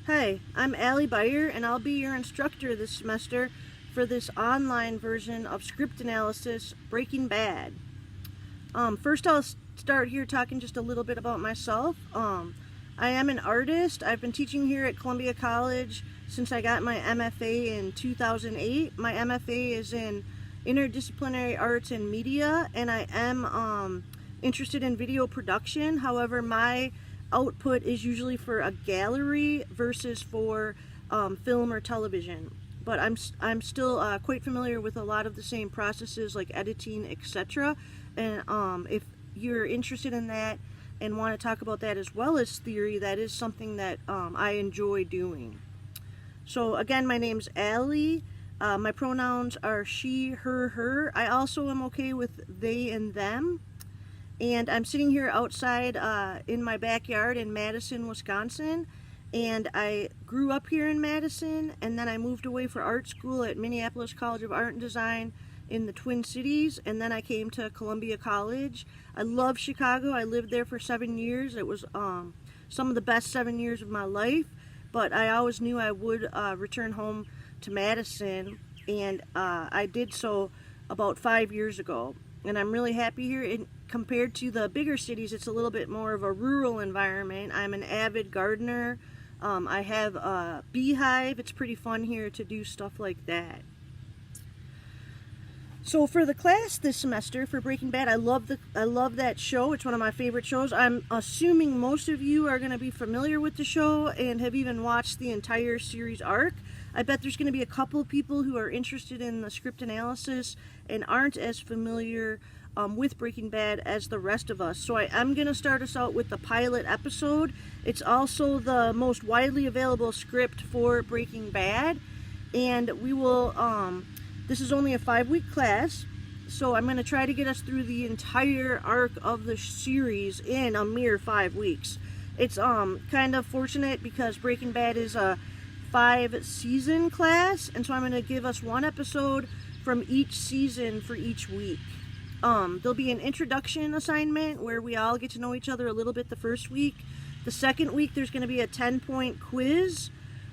Hey, I'm Beyer, and I'll be your instructor this semester for this online version of ScriptAnalysis, Breaking Bad. First, I'll start here talking just a little bit about myself. I am an artist. I've been teaching here at Columbia College since I got my MFA in 2008. My MFA is in Interdisciplinary Arts and Media, and I am interested in video production. However, my output is usually for a gallery versus for film or television. But I'm still quite familiar with a lot of the same processes like editing, etc. And if you're interested in that and want to talk about that as well as theory, that is something that I enjoy doing. So again, my name's Allie. My pronouns are she, her, her. I also am okay with they and them. And I'm sitting here outside in my backyard in Madison, Wisconsin. And I grew up here in Madison, and then I moved away for art school at Minneapolis College of Art and Design in the Twin Cities, and then I came to Columbia College. I love Chicago. I lived there for 7 years. It was some of the best 7 years of my life, but I always knew I would return home to Madison, and I did so about 5 years ago. And I'm really happy here. Compared to the bigger cities, it's a little bit more of a rural environment. I'm an avid gardener. I have a beehive. It's pretty fun here to do stuff like that. So for the class this semester for Breaking Bad, I love that show. It's one of my favorite shows. I'm assuming most of you are going to be familiar with the show and have even watched the entire series arc. I bet there's going to be a couple people who are interested in the script analysis and aren't as familiar with Breaking Bad as the rest of us. So I am going to start us out with the pilot episode. It's also the most widely available script for Breaking Bad, and we will this is only a 5-week class, so I'm going to try to get us through the entire arc of the series in a mere 5 weeks. It's kind of fortunate because Breaking Bad is a 5-season class, and so I'm going to give us one episode from each season for each week. There'll be an introduction assignment where we all get to know each other a little bit the first week. The second week there's going to be a 10-point quiz.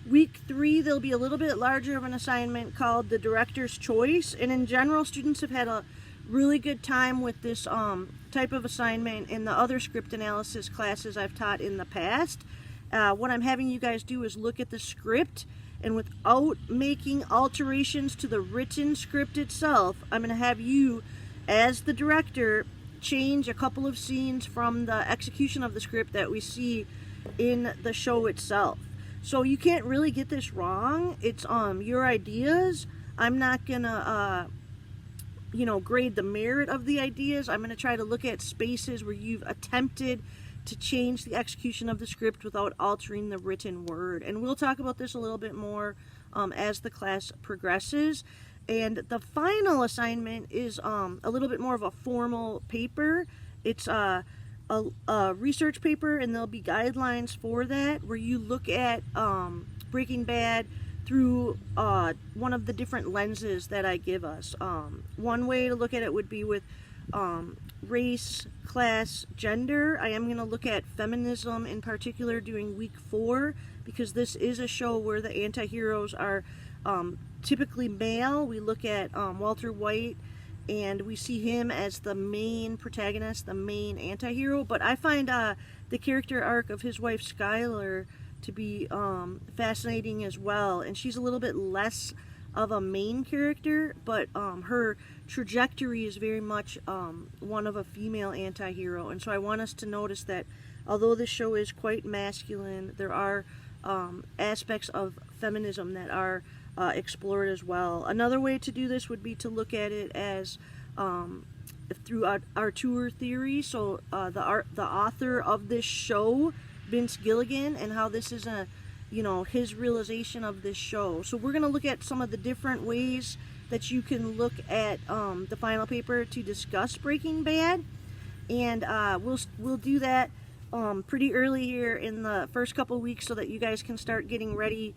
Week 3 there'll be a little bit larger of an assignment called the Director's Choice, and in general students have had a really good time with this type of assignment in the other script analysis classes I've taught in the past. What I'm having you guys do is look at the script, and without making alterations to the written script itself, I'm going to have you, as the director, change a couple of scenes from the execution of the script that we see in the show itself. So you can't really get this wrong. It's your ideas. I'm not going to grade the merit of the ideas. I'm going to try to look at spaces where you've attempted to change the execution of the script without altering the written word. And we'll talk about this a little bit more as the class progresses. And the final assignment is a little bit more of a formal paper. It's a research paper, and there'll be guidelines for that where you look at Breaking Bad through one of the different lenses that I give us. One way to look at it would be with race, class, gender. I am going to look at feminism in particular during week 4 because this is a show where the anti-heroes are typically male. We look at Walter White, and we see him as the main protagonist, the main anti-hero. But I find the character arc of his wife Skylar to be fascinating as well. And she's a little bit less of a main character, but her trajectory is very much one of a female anti-hero. And so I want us to notice that although this show is quite masculine, there are aspects of feminism that are explored as well. Another way to do this would be to look at it as through our tour theory. So the author of this show, Vince Gilligan, and how this is his realization of this show. So we're going to look at some of the different ways that you can look at the final paper to discuss Breaking Bad, and we'll do that pretty early here in the first couple weeks so that you guys can start getting ready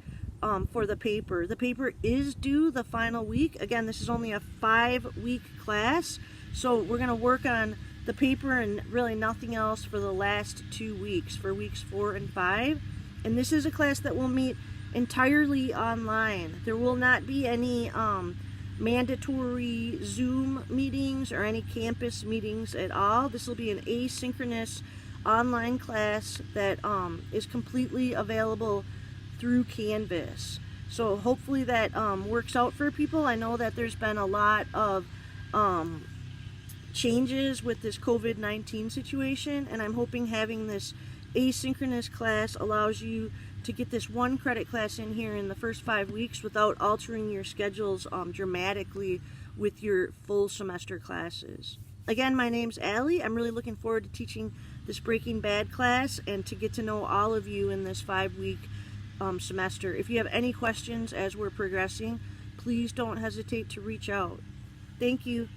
for the paper. The paper is due the final week. Again, this is only a 5-week class, so we're going to work on the paper and really nothing else for the last 2 weeks, for weeks 4 and 5. And this is a class that will meet entirely online. There will not be any mandatory Zoom meetings or any campus meetings at all. This will be an asynchronous online class that is completely available through Canvas. So hopefully that works out for people. I know that there's been a lot of changes with this COVID-19 situation, and I'm hoping having this asynchronous class allows you to get this one credit class in here in the first 5 weeks without altering your schedules dramatically with your full semester classes. Again, my name's Allie. I'm really looking forward to teaching this Breaking Bad class and to get to know all of you in this 5-week semester. If you have any questions as we're progressing, please don't hesitate to reach out. Thank you.